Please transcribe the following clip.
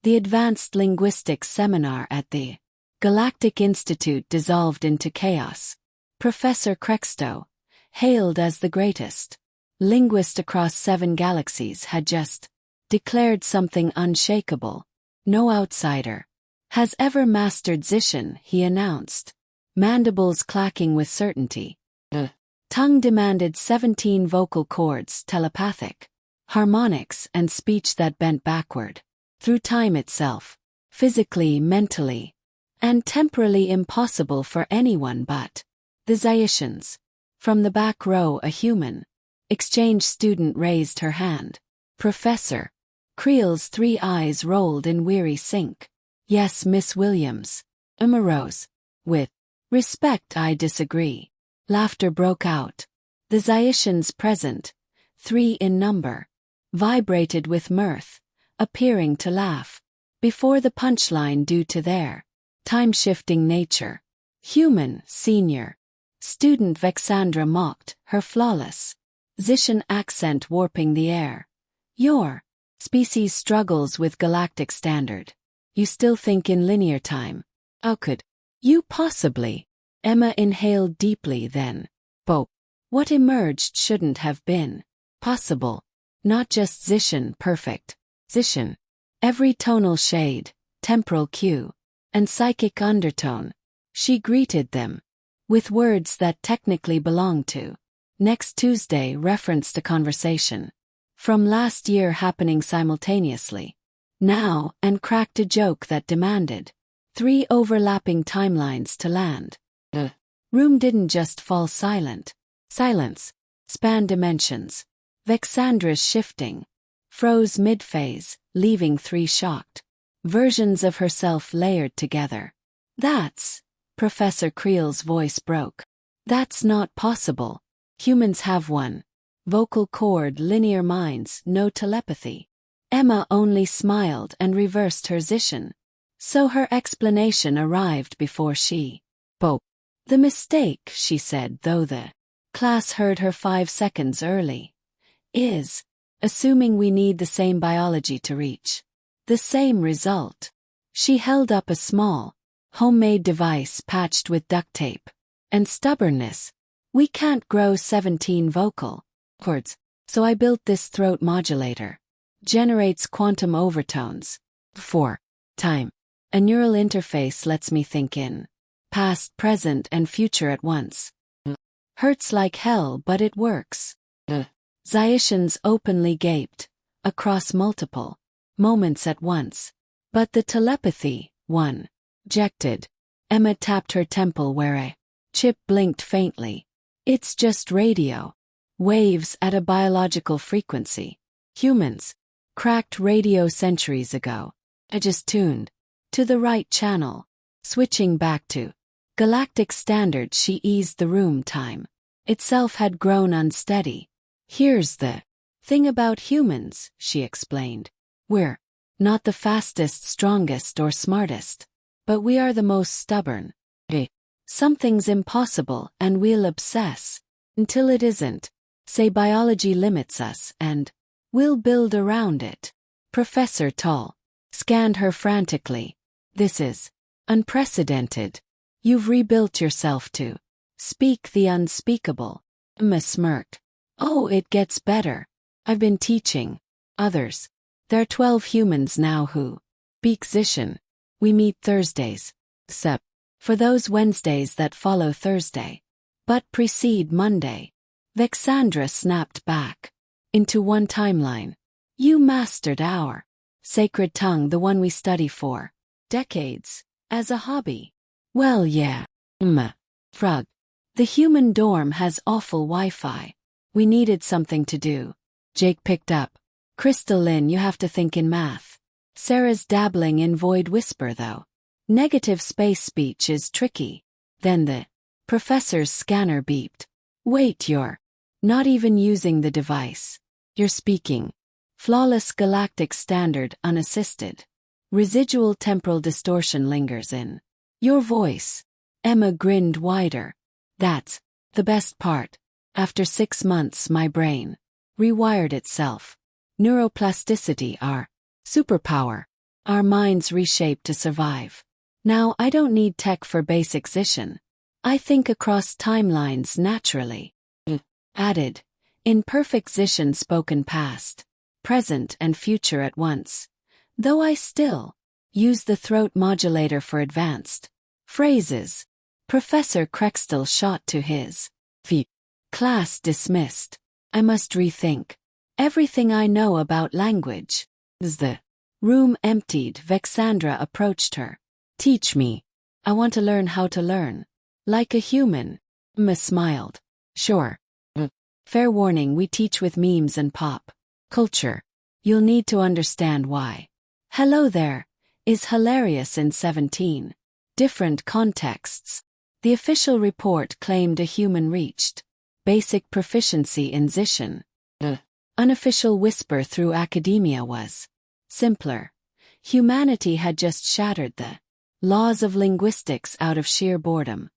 The advanced linguistics seminar at the Galactic Institute dissolved into chaos. Professor Crexto, hailed as the greatest linguist across 7 galaxies, had just declared something unshakable. No outsider has ever mastered Zyrissian, he announced, mandibles clacking with certainty. The tongue demanded 17 vocal cords, telepathic harmonics, and speech that bent backward through time itself, physically, mentally, and temporally impossible for anyone but the Zyrissians. From the back row, a human exchange student raised her hand. Professor Creel's 3 eyes rolled in weary sync. Yes, Miss Williams. Emma rose. With respect, I disagree. Laughter broke out. The Zyrissians present, 3 in number, vibrated with mirth, appearing to laugh before the punchline due to their time-shifting nature. Human, senior student Vexandra mocked, her flawless Zyrissian accent warping the air. Your species struggles with galactic standard. You still think in linear time. How could you possibly? Emma inhaled deeply then. But what emerged shouldn't have been possible. Not just Zyrissian perfect. Zyrissian. Every tonal shade, temporal cue, and psychic undertone. She greeted them with words that technically belonged to next Tuesday, referenced a conversation from last year happening simultaneously now, and cracked a joke that demanded 3 overlapping timelines to land. The room didn't just fall silent. Silence spanned dimensions. Vexandra's shifting froze mid-phase, leaving 3 shocked versions of herself layered together. That's, Professor Creel's voice broke. That's not possible. Humans have 1 vocal cord, linear minds, no telepathy. Emma only smiled and reversed her Zyrissian, so her explanation arrived before she spoke. The mistake, she said, though the class heard her 5 seconds early, is assuming we need the same biology to reach the same result. She held up a small, homemade device patched with duct tape and stubbornness. We can't grow 17 vocal cords, so I built this throat modulator. Generates quantum overtones. For time. A neural interface lets me think in past, present, and future at once. Hurts like hell, but it works. Zyrissians openly gaped across multiple moments at once. But the telepathy, 1. Ejected. Emma tapped her temple where a chip blinked faintly. It's just radio waves at a biological frequency. Humans cracked radio centuries ago. I just tuned to the right channel. Switching back to galactic standard, she eased the room. Time itself had grown unsteady. Here's the thing about humans, she explained. We're not the fastest, strongest, or smartest, but we are the most stubborn. Something's impossible and we'll obsess until it isn't. Say biology limits us and we'll build around it. Professor Tall scanned her frantically. This is unprecedented. You've rebuilt yourself to speak the unspeakable. Emma smirked. Oh, it gets better. I've been teaching others. There are 12 humans now who speak Zyrissian. We meet Thursdays, except for those Wednesdays that follow Thursday, but precede Monday. Vexandra snapped back into 1 timeline. You mastered our sacred tongue, the one we study for decades, as a hobby. Well, yeah. Frog. The human dorm has awful Wi-Fi. We needed something to do. Jake picked up. Crystalline, you have to think in math. Sarah's dabbling in void whisper though. Negative space speech is tricky. Then the professor's scanner beeped. Wait, you're not even using the device. You're speaking. Flawless galactic standard unassisted. Residual temporal distortion lingers in your voice. Emma grinned wider. That's the best part. After 6 months my brain rewired itself. Neuroplasticity, our superpower. Our minds reshaped to survive. Now I don't need tech for basic Zyrissian. I think across timelines naturally. Added. In perfect Zyrissian spoken past, present and future at once. Though I still use the throat modulator for advanced phrases. Professor Krextel shot to his feet. Class dismissed. I must rethink everything I know about language. As the room emptied, Vexandra approached her. Teach me. I want to learn how to learn. Like a human. Emma smiled. Sure. Fair warning, we teach with memes and pop culture. You'll need to understand why. Hello there is hilarious in 17 different contexts. The official report claimed a human reached basic proficiency in Zyrissian. Unofficial whisper through academia was simpler. Humanity had just shattered the laws of linguistics out of sheer boredom.